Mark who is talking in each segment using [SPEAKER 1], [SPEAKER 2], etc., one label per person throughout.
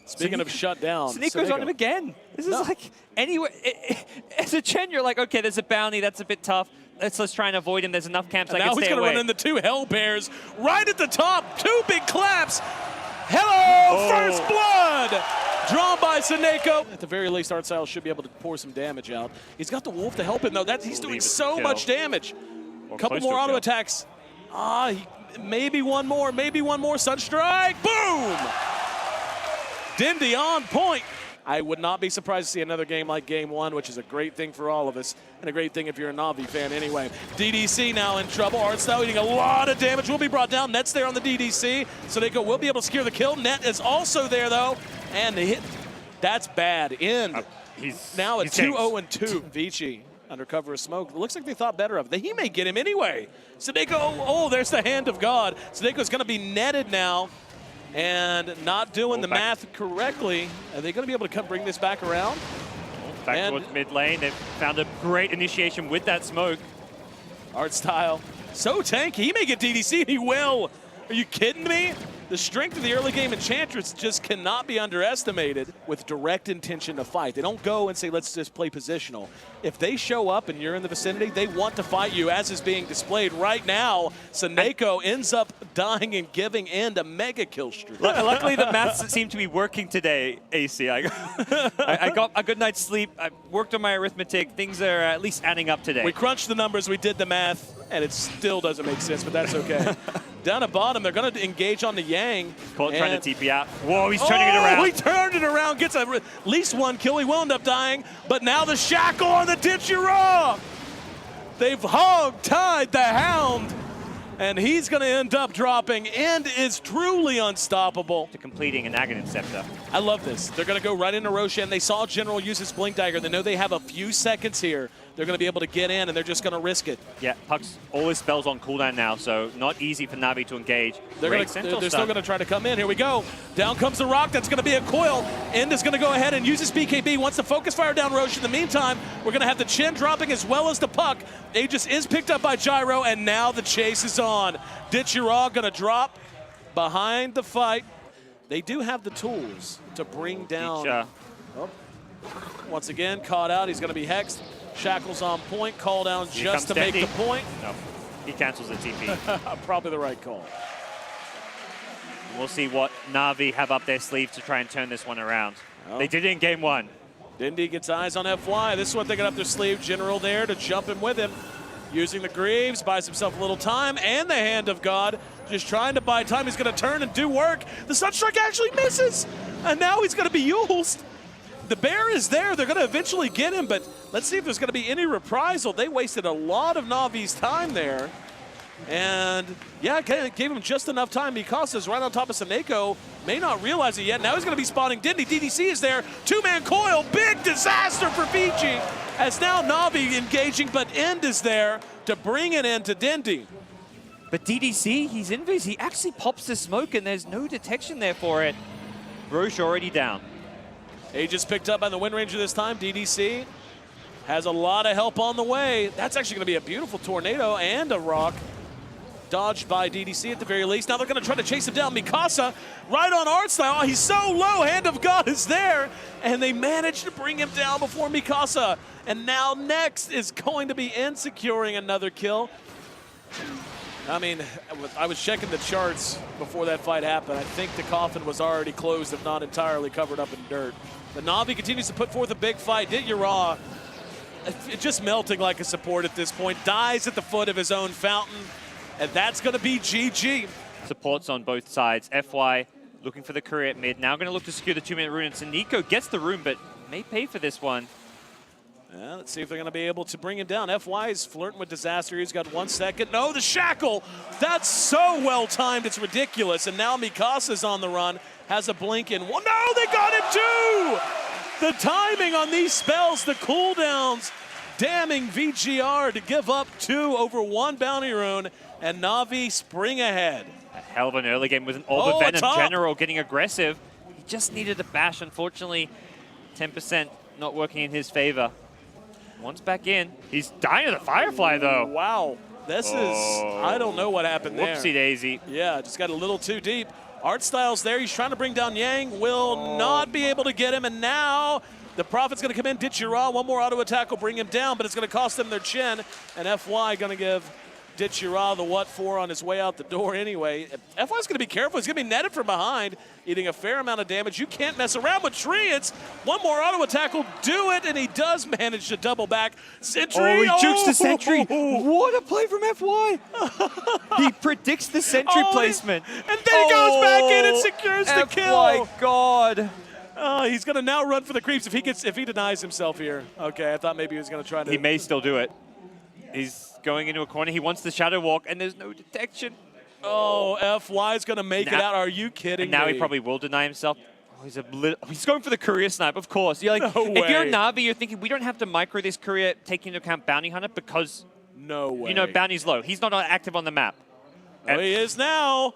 [SPEAKER 1] Speaking of shut down,
[SPEAKER 2] Sneako's on him again. This is like, anyway, as a Chen, you're like, okay, there's a bounty, that's a bit tough. Let's try and avoid him. There's enough camps I can stay away.
[SPEAKER 1] Now he's going to run into 2 Hell Bears right at the top. 2 big claps. Hello, First Blood! Drawn by Seneko. At the very least, Artstyle should be able to pour some damage out. He's got the Wolf to help him, though. He's doing so much damage. A couple more auto attacks. Maybe one more, Sunstrike. Boom! Dindy on point. I would not be surprised to see another game like Game 1, which is a great thing for all of us, and a great thing if you're a Navi fan anyway. DDC now in trouble. Artstyle eating a lot of damage. Will be brought down. Net's there on the DDC. Seneko will be able to secure the kill. Net is also there, though. And the hit, that's bad. End. Now at 2-0-2. Vici under cover of smoke. It looks like they thought better of it. He may get him anyway. Seneko, there's the hand of God. Seneko's going to be netted now. And not doing the math correctly. Are they going to be able to bring this back around?
[SPEAKER 2] Back towards mid lane. They've found a great initiation with that smoke.
[SPEAKER 1] Artstyle, so tanky. He may get DDC, and he will. Are you kidding me? The strength of the early game Enchantress just cannot be underestimated with direct intention to fight. They don't go and say, let's just play positional. If they show up and you're in the vicinity, they want to fight you, as is being displayed right now. Seneko ends up dying and giving End a mega kill streak.
[SPEAKER 2] Luckily, the maths seem to be working today, AC. I got a good night's sleep. I worked on my arithmetic. Things are at least adding up today.
[SPEAKER 1] We crunched the numbers. We did the math, and it still doesn't make sense, but that's okay. Down at bottom, they're going to engage on the Yang.
[SPEAKER 2] Colt trying to TP out. Whoa, he's turning it around.
[SPEAKER 1] He turned it around, gets at least 1 kill. He will end up dying, but now the shackle on the ditch you raw. They've hog-tied the Hound, and he's going to end up dropping. End is truly unstoppable.
[SPEAKER 2] To completing an Aghanim Scepter.
[SPEAKER 1] I love this. They're going to go right into Roshan. They saw General use his Blink Dagger. They know they have a few seconds here. They're going to be able to get in, and they're just going to risk it.
[SPEAKER 2] Yeah, Puck's all his spells on cooldown now, so not easy for Navi to engage.
[SPEAKER 1] They're still going to try to come in. Here we go. Down comes the rock. That's going to be a coil. End is going to go ahead and use his BKB. Wants to focus fire down Roche. In the meantime, we're going to have the Chen dropping as well as the Puck. Aegis is picked up by Gyro, and now the chase is on. Ditchiraw going to drop behind the fight. They do have the tools to bring down. Once again, caught out. He's going to be hexed. Shackles on point, call down just to make the point.
[SPEAKER 2] No, he cancels the TP.
[SPEAKER 1] Probably the right call.
[SPEAKER 2] We'll see what Navi have up their sleeve to try and turn this one around. They did it in Game 1.
[SPEAKER 1] Dindy gets eyes on FY. This is what they got up their sleeve. General there to jump in with him. Using the Greaves, buys himself a little time, and the Hand of God. Just trying to buy time. He's going to turn and do work. The Sunstrike actually misses, and now he's going to be used. The bear is there. They're going to eventually get him, but let's see if there's going to be any reprisal. They wasted a lot of Navi's time there. And, yeah, gave him just enough time. Mikasa's right on top of Seneko. May not realize it yet. Now he's going to be spotting Dindy. DDC is there. 2-man coil. Big disaster for Fiji. As now Navi engaging, but End is there to bring it in to Dindy.
[SPEAKER 2] But DDC, he's invis. He actually pops the smoke, and there's no detection there for it. Roche already down.
[SPEAKER 1] Aegis picked up by the Wind Ranger this time. DDC has a lot of help on the way. That's actually going to be a beautiful tornado and a rock. Dodged by DDC at the very least. Now they're going to try to chase him down. Mikasa right on Artstyle. He's so low. Hand of God is there. And they managed to bring him down before Mikasa. And now next is going to be End securing another kill. I mean, I was checking the charts before that fight happened. I think the coffin was already closed, if not entirely covered up in dirt. But Navi continues to put forth a big fight. Ditchiraw, just melting like a support at this point. Dies at the foot of his own fountain. And that's going to be GG.
[SPEAKER 2] Supports on both sides. FY looking for the courier at mid. Now going to look to secure the 2-minute rune. And Seneko gets the rune, but may pay for this one.
[SPEAKER 1] Yeah, let's see if they're going to be able to bring him down. FY is flirting with disaster. He's got 1 second. No, the shackle. That's so well timed. It's ridiculous. And now Mikasa's on the run. Has a blink in one. No, they got him too! The timing on these spells, the cooldowns, damning VGR to give up 2 over 1 bounty rune. And Navi spring ahead.
[SPEAKER 2] A hell of an early game with an Orb of Venom General getting aggressive. He just needed a bash. Unfortunately, 10% not working in his favor. Once back in, he's dying to the Firefly though.
[SPEAKER 1] Wow, this is, I don't know what happened there.
[SPEAKER 2] Whoopsie daisy.
[SPEAKER 1] Yeah, just got a little too deep. Art Styles there. He's trying to bring down Yang. Will not be able to get him. And now the Prophet's going to come in. Ditchira, one more auto attack will bring him down, but it's going to cost them their chin. And FY going to give Ditchira the what for on his way out the door anyway. FY's going to be careful. He's going to be netted from behind, eating a fair amount of damage. You can't mess around with Treants. One more auto attack will do it, and he does manage to double back. Sentry.
[SPEAKER 2] Oh, he jukes the Sentry. What a play from FY. He predicts the Sentry placement.
[SPEAKER 1] And then he goes back in and secures the kill.
[SPEAKER 2] Oh my God.
[SPEAKER 1] He's going to now run for the creeps if he denies himself here. Okay, I thought maybe he was going to try to.
[SPEAKER 2] He may still do it. He's going into a corner. He wants the Shadow Walk, and there's no detection.
[SPEAKER 1] Oh, FY's going to make it out. Are you kidding me?
[SPEAKER 2] Now he probably will deny himself. Oh, he's going for the courier snipe, of course. You're like,
[SPEAKER 1] No
[SPEAKER 2] if you're
[SPEAKER 1] way.
[SPEAKER 2] Navi, you're thinking, we don't have to micro this courier, taking into account Bounty Hunter, because
[SPEAKER 1] no way.
[SPEAKER 2] you know Bounty's low. He's not active on the map.
[SPEAKER 1] Oh, he is now.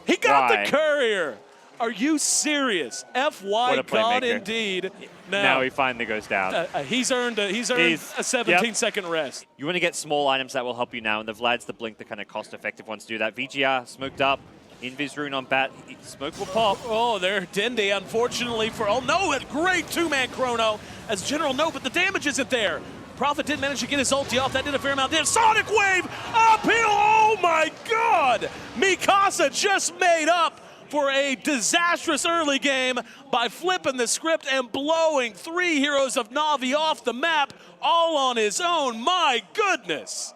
[SPEAKER 1] He got
[SPEAKER 2] Why?
[SPEAKER 1] the courier. Are you serious? FY God indeed.
[SPEAKER 2] Now he finally goes down.
[SPEAKER 1] He's earned a 17-second rest.
[SPEAKER 2] You want to get small items that will help you now, and the Vlad's the Blink, the kind of cost-effective ones to do that. VGR smoked up. Invis rune on bat. Smoke will pop.
[SPEAKER 1] Oh, there, Dindy, unfortunately for... Oh, no, a great two-man chrono. As General, no, but the damage isn't there. Prophet did manage to get his ulti off. That did a fair amount there. Sonic Wave! Uphill! Oh, my God! Mikasa just made up for a disastrous early game by flipping the script and blowing 3 heroes of Navi off the map all on his own. My goodness.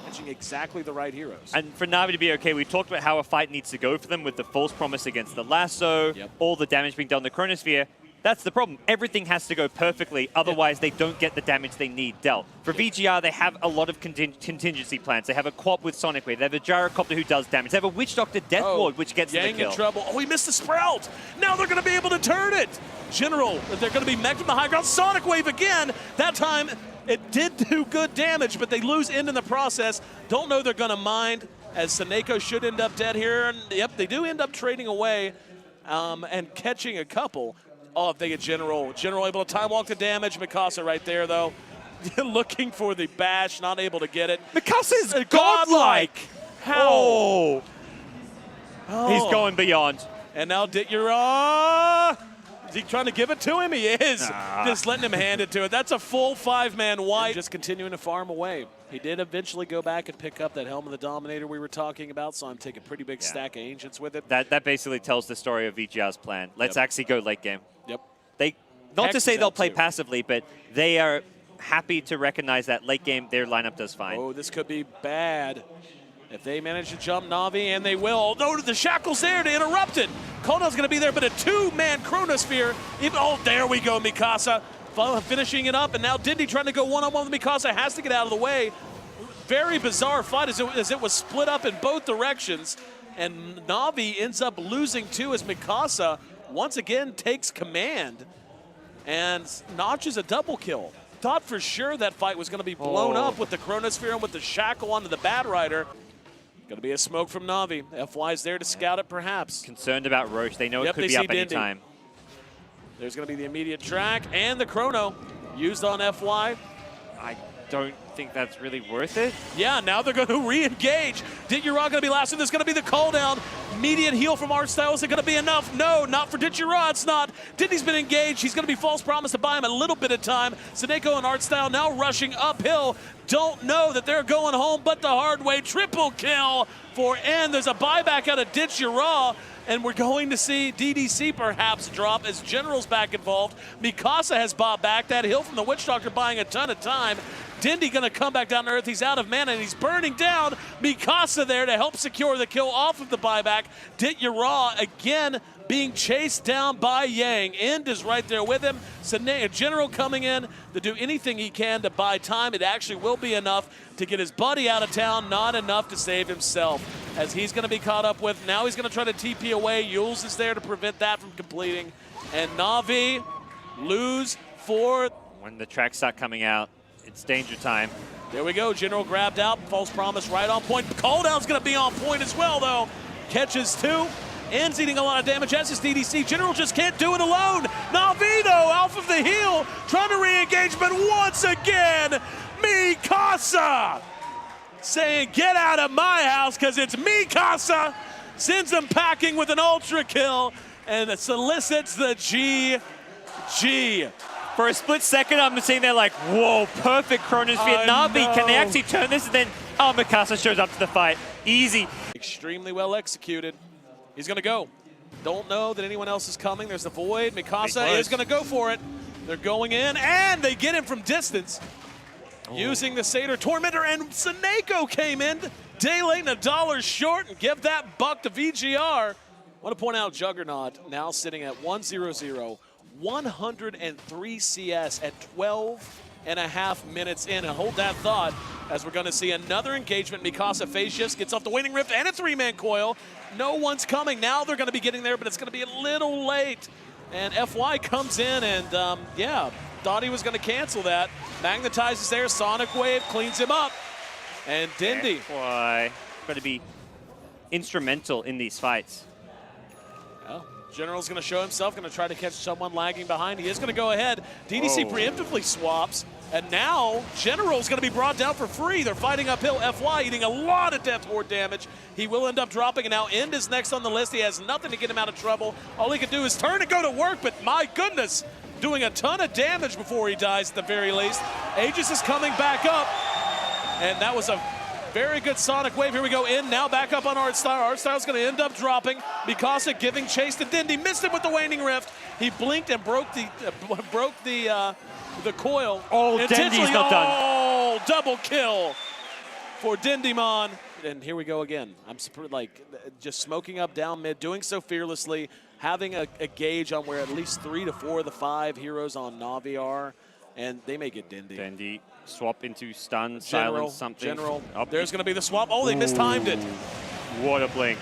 [SPEAKER 1] Catching exactly the right heroes.
[SPEAKER 2] And for Navi to be okay, we talked about how a fight needs to go for them with the false promise against the lasso, all the damage being done in the Chronosphere. That's the problem. Everything has to go perfectly, otherwise they don't get the damage they need dealt. For VGR, they have a lot of contingency plans. They have a Quap with Sonic Wave. They have a Gyrocopter who does damage. They have a Witch Doctor Death Ward, which gets them the kill.
[SPEAKER 1] In trouble. Oh, he missed the Sprout. Now they're going to be able to turn it. General, they're going to be mech from the high ground. Sonic Wave again. That time, it did do good damage, but they lose in the process. Don't know they're going to mind, as Seneko should end up dead here. And yep, they do end up trading away and catching a couple. Oh, if they get General. General able to time walk the damage. Mikasa right there, though. Looking for the bash, not able to get it.
[SPEAKER 2] Mikasa is godlike.
[SPEAKER 1] How?
[SPEAKER 2] Oh. He's going beyond.
[SPEAKER 1] And now Ditchira. Is he trying to give it to him? He is. Just letting him hand it to it. That's a full 5-man wipe. Just continuing to farm away. He did eventually go back and pick up that Helm of the Dominator we were talking about, so I'm taking a pretty big stack of Ancients with it.
[SPEAKER 2] That basically tells the story of VGR's plan. Let's actually go late game.
[SPEAKER 1] Yep.
[SPEAKER 2] Not to say they'll play
[SPEAKER 1] too.
[SPEAKER 2] passively, but they are happy to recognize that late game their lineup does fine.
[SPEAKER 1] Oh, this could be bad. If they manage to jump Navi, and they will. No, the Shackle's there to interrupt it. Kono's going to be there, but a 2-man Chronosphere. Oh, there we go, Mikasa. Finishing it up, and now Dindy trying to go one-on-one with Mikasa. Has to get out of the way. Very bizarre fight as it was split up in both directions. And Navi ends up losing too as Mikasa once again takes command and notches a double kill. Thought for sure that fight was going to be blown up with the Chronosphere and with the Shackle onto the Bad Rider. Going to be a smoke from Navi. FY's there to scout it perhaps.
[SPEAKER 2] Concerned about Roche. They know it could be up any time.
[SPEAKER 1] There's going to be the immediate track and the Chrono used on FY.
[SPEAKER 2] I don't think that's really worth it.
[SPEAKER 1] Yeah, now they're going to re-engage. Ditchira going to be last, and there's going to be the call down. Immediate heal from Art Styles. Is it going to be enough? No, not for Ditchira. It's not. Dindy's been engaged. He's going to be false promise to buy him a little bit of time. Seneko and Art Style now rushing uphill. Don't know that they're going home, but the hard way. Triple kill for N. There's a buyback out of Ditchira. And we're going to see DDC perhaps drop as General's back involved. Mikasa has bought back. That heal from the Witch Doctor buying a ton of time. Dindy going to come back down to earth. He's out of mana and he's burning down. Mikasa there to help secure the kill off of the buyback. Ditchira again being chased down by Yang. End is right there with him. General coming in to do anything he can to buy time. It actually will be enough to get his buddy out of town, not enough to save himself. As he's going to be caught up with. Now he's going to try to TP away. Yules is there to prevent that from completing. And Navi lose for...
[SPEAKER 2] When the tracks start coming out, it's danger time.
[SPEAKER 1] There we go. General grabbed out. False promise right on point. Cooldown's going to be on point as well, though. Catches 2. Ends eating a lot of damage as is DDC. General just can't do it alone. Navi, though, off of the heel. Trying to re-engage, but once again, Mikasa saying, get out of my house, because it's Mikasa. sends them packing with an ultra kill, and solicits the GG.
[SPEAKER 2] For a split second, I'm sitting there like, whoa, perfect chronosphere. NAVI, can they actually turn this? And then, oh, Mikasa shows up to the fight. Easy.
[SPEAKER 1] Extremely well executed. He's going to go. Don't know that anyone else is coming. There's the void. Mikasa is going to go for it. They're going in, and they get him from distance. Using the Satyr Tormentor, and Seneko came in. Day late and $1 short, and give that buck to VGR. I want to point out Juggernaut now sitting at 1-0-0, 103 CS at 12.5 minutes in. And hold that thought, as we're going to see another engagement. Mikasa phase shifts, gets off the Waning Rift and a 3-man coil. No one's coming. Now they're going to be getting there, but it's going to be a little late. And FY comes in and, yeah, thought he was going to cancel that. Magnetizes there, Sonic Wave cleans him up. And Dindy.
[SPEAKER 2] FY going to be instrumental in these fights.
[SPEAKER 1] Well, General's going to show himself, going to try to catch someone lagging behind. He is going to go ahead. DDC preemptively swaps. And now General's going to be brought down for free. They're fighting uphill. FY eating a lot of Death Horde damage. He will end up dropping, and now End is next on the list. He has nothing to get him out of trouble. All he can do is turn and go to work, but my goodness, doing a ton of damage before he dies at the very least. Aegis is coming back up, and that was a very good Sonic Wave. Here we go, in now back up on Artstyle. Artstyle's going to end up dropping. Mikasa giving chase to Dindy. Missed him with the Waning Rift. He blinked and broke the coil.
[SPEAKER 2] Oh, Dindy's not done.
[SPEAKER 1] Oh, double kill for Dindymon. And here we go again. I'm like just smoking up down mid, doing so fearlessly, having a gauge on where at least 3 to 4 of the 5 heroes on Navi are, and they may get Dindy.
[SPEAKER 2] Dindy swap into stun, silence, something.
[SPEAKER 1] General. There's going to be the swap. Oh, they mistimed it.
[SPEAKER 2] What a blink.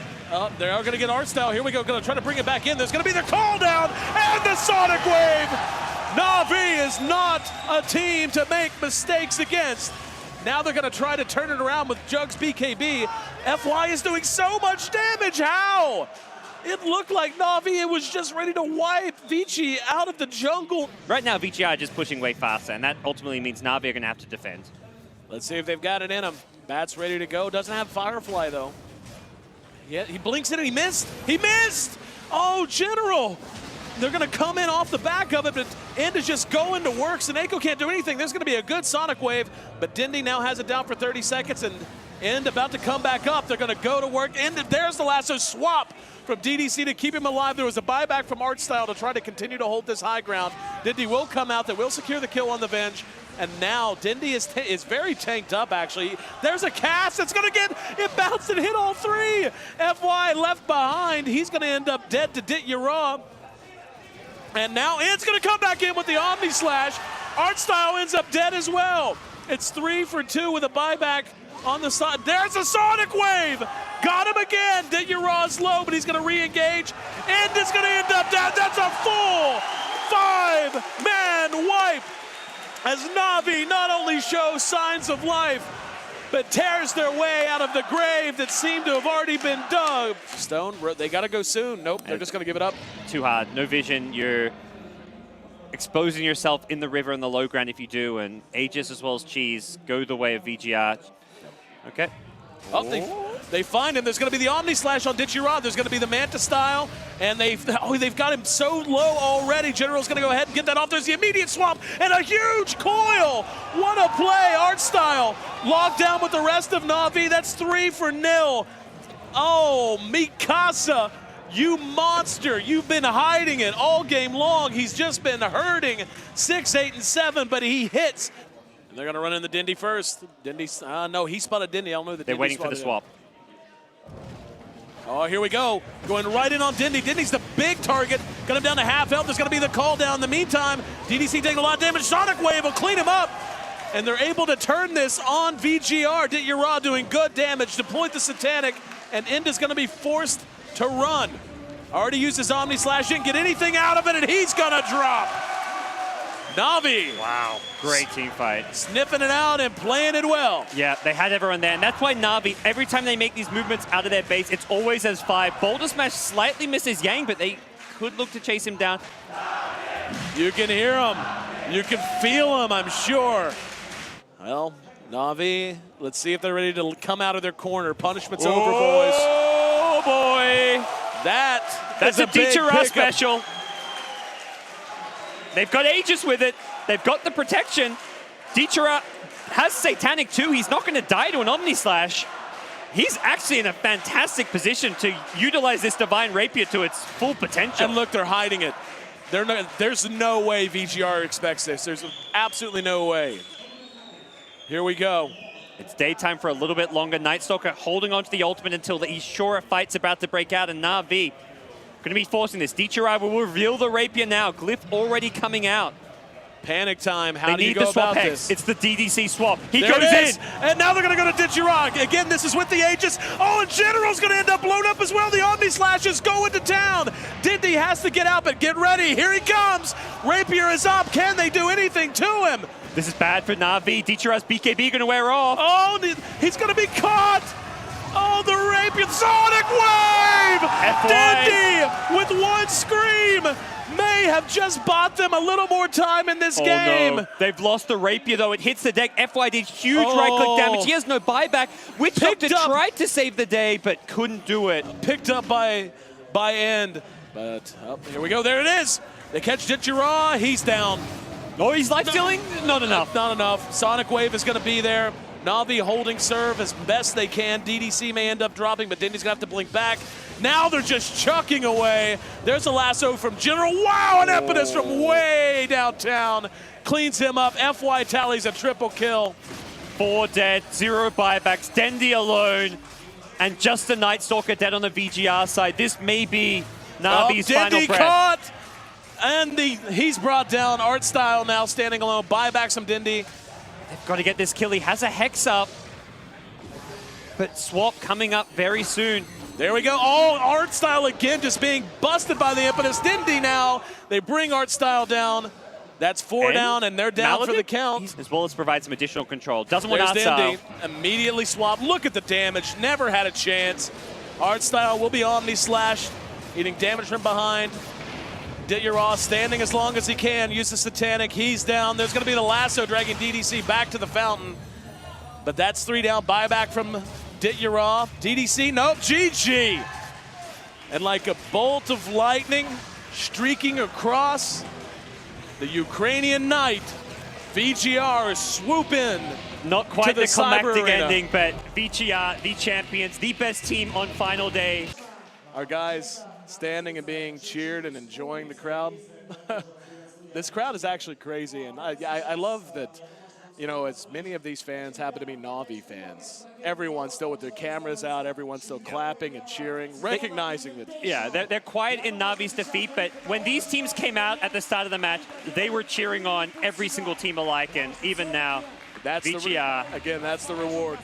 [SPEAKER 1] They are going to get Artstyle. Here we go. Going to try to bring it back in. There's going to be the call down and the Sonic Wave. Navi is not a team to make mistakes against. Now they're going to try to turn it around with Jugs BKB. FY is doing so much damage. How? It looked like Navi was just ready to wipe Vici out of the jungle.
[SPEAKER 2] Right now, Vici are just pushing way faster, and that ultimately means Navi are going to have to defend.
[SPEAKER 1] Let's see if they've got it in him. Bat's ready to go. Doesn't have Firefly, though. Yeah, he blinks in and he missed. He missed! Oh, General! They're going to come in off the back of it, but End is just going to work. Seneko can't do anything. There's going to be a good Sonic Wave, but Dindy now has it down for 30 seconds, and End about to come back up. They're going to go to work. End, there's the lasso swap from DDC to keep him alive. There was a buyback from Artstyle to try to continue to hold this high ground. Dindy will come out. They will secure the kill on the Venge. And now Dindy is very tanked up, actually. There's a cast that's going to get it bounced and hit all 3. FY left behind. He's going to end up dead to Dit Yara. And now End's going to come back in with the Omni Slash. Artstyle ends up dead as well. It's 3 for 2 with a buyback on the side. There's a Sonic Wave. Got him again. Dit Yara's low, but he's going to re-engage. End is going to end up dead. That's a full 5-man wipe, as Navi not only shows signs of life, but tears their way out of the grave that seemed to have already been dug. Stone, they got to go soon. Nope, they're just going to give it up.
[SPEAKER 2] Too hard. No vision. You're exposing yourself in the river and the low ground if you do, and Aegis as well as Cheese go the way of VGR. Okay.
[SPEAKER 1] Oh, they find him. There's going to be the Omni Slash on Dit Yara. There's going to be the Manta style, and they've got him so low already. General's going to go ahead and get that off. There's the immediate swap and a huge coil. What a play, Artstyle. Locked down with the rest of Navi. That's 3 for 0. Oh, Mikasa, you monster. You've been hiding it all game long. He's just been hurting 6, 8, and 7, but he hits. And they're going to run in the Dindy first. Dindy, no, he spotted Dindy. I don't know that
[SPEAKER 2] they're waiting for the swap.
[SPEAKER 1] Oh, here we go. Going right in on Dindy. Dindy's the big target. Got him down to half health. There's going to be the call down. In the meantime, DDC taking a lot of damage. Sonic Wave will clean him up. And they're able to turn this on VGR. Dit Yara doing good damage. Deployed the Satanic. And End is going to be forced to run. Already used his Omni Slash. Didn't get anything out of it, and he's going to drop. Navi.
[SPEAKER 2] Wow, great team fight.
[SPEAKER 1] Sniffing it out and playing it well.
[SPEAKER 2] Yeah, they had everyone there, and that's why Navi, every time they make these movements out of their base, it's always as 5. Boulder Smash slightly misses Yang, but they could look to chase him down.
[SPEAKER 1] You can hear him. You can feel him, I'm sure. Well, Navi, let's see if they're ready to come out of their corner. Punishment's over, boys.
[SPEAKER 2] boy.
[SPEAKER 1] That's
[SPEAKER 2] a
[SPEAKER 1] a big
[SPEAKER 2] Dichara
[SPEAKER 1] pickup.
[SPEAKER 2] special. They've got Aegis with it. They've got the protection. Dichara has Satanic too. He's not going to die to an Omni Slash. He's actually in a fantastic position to utilize this Divine Rapier to its full potential.
[SPEAKER 1] And look, they're hiding it. There's no way VGR expects this. There's absolutely no way. Here we go.
[SPEAKER 2] It's daytime for a little bit longer. Nightstalker holding on to the ultimate until he's sure a fight's about to break out, and Na'Vi going to be forcing this. Dichara will reveal the Rapier now. Glyph already coming out.
[SPEAKER 1] Panic time. How do
[SPEAKER 2] They
[SPEAKER 1] you
[SPEAKER 2] need
[SPEAKER 1] go
[SPEAKER 2] the swap
[SPEAKER 1] about
[SPEAKER 2] hex.
[SPEAKER 1] this?
[SPEAKER 2] It's the DDC swap. He
[SPEAKER 1] There
[SPEAKER 2] goes
[SPEAKER 1] it is.
[SPEAKER 2] in.
[SPEAKER 1] And now they're going to go to Dichara. Again, this is with the Aegis. Oh, and General's going to end up blown up as well. The Omni Slash is going to town. Dindy has to get out, but get ready. Here he comes. Rapier is up. Can they do anything to him?
[SPEAKER 2] This is bad for Na'Vi. Dichara's BKB going to wear off.
[SPEAKER 1] Oh, he's going to be caught. Oh, the Rapier. Sonic Wave!
[SPEAKER 2] FY.
[SPEAKER 1] Dindy with one scream may have just bought them a little more time in this game.
[SPEAKER 2] No. They've lost the Rapier, though. It hits the deck. FY did huge right-click damage. He has no buyback. Witch Doctor tried to save the day, but couldn't do it.
[SPEAKER 1] Picked up by End. But here we go. There it is. They catch Dichara. He's down.
[SPEAKER 2] Oh, he's life-stealing? Not enough.
[SPEAKER 1] Not enough. Sonic Wave is going to be there. Na'Vi holding serve as best they can. DDC may end up dropping, but Dindy's going to have to blink back. Now they're just chucking away. There's a lasso from General. Wow, an Epidus from way downtown. Cleans him up. FY tallies a triple kill.
[SPEAKER 2] 4 dead, 0 buybacks, Dendy alone, and just a Nightstalker dead on the VGR side. This may be Na'Vi's final
[SPEAKER 1] Dindy
[SPEAKER 2] breath.
[SPEAKER 1] caught. And he's brought down. Art Style now standing alone. Buybacks from Dindy.
[SPEAKER 2] They've got to get this kill. He has a Hex up, but Swap coming up very soon.
[SPEAKER 1] There we go. Oh, Art Style again just being busted by the Impetus. Dindy now. They bring Art Style down. That's 4 down, and they're down for the count.
[SPEAKER 2] As well as provide some additional control. Doesn't want
[SPEAKER 1] There's
[SPEAKER 2] Art
[SPEAKER 1] Dindy.
[SPEAKER 2] Style.
[SPEAKER 1] Immediately swap. Look at the damage. Never had a chance. Art Style will be Omni Slash, eating damage from behind. Dichara standing as long as he can. Uses Satanic. He's down. There's going to be the lasso dragging DDC back to the fountain. But that's 3 down. Buyback from Dichara. DDC, nope, GG. And like a bolt of lightning streaking across the Ukrainian night, VGR swoop in.
[SPEAKER 2] Not quite
[SPEAKER 1] the
[SPEAKER 2] the
[SPEAKER 1] Cyber
[SPEAKER 2] climactic
[SPEAKER 1] Arena.
[SPEAKER 2] ending, but VGR, the champions, the best team on final day.
[SPEAKER 1] Our guys standing and being cheered and enjoying the crowd. This crowd is actually crazy, and I love that, you know, as many of these fans happen to be Na'Vi fans. Everyone's still with their cameras out, everyone's still clapping and cheering, recognizing that.
[SPEAKER 2] Yeah, they're quiet in Navi's defeat, but when these teams came out at the start of the match, they were cheering on every single team alike, and even now,
[SPEAKER 1] That's
[SPEAKER 2] VGR.
[SPEAKER 1] again, that's the reward.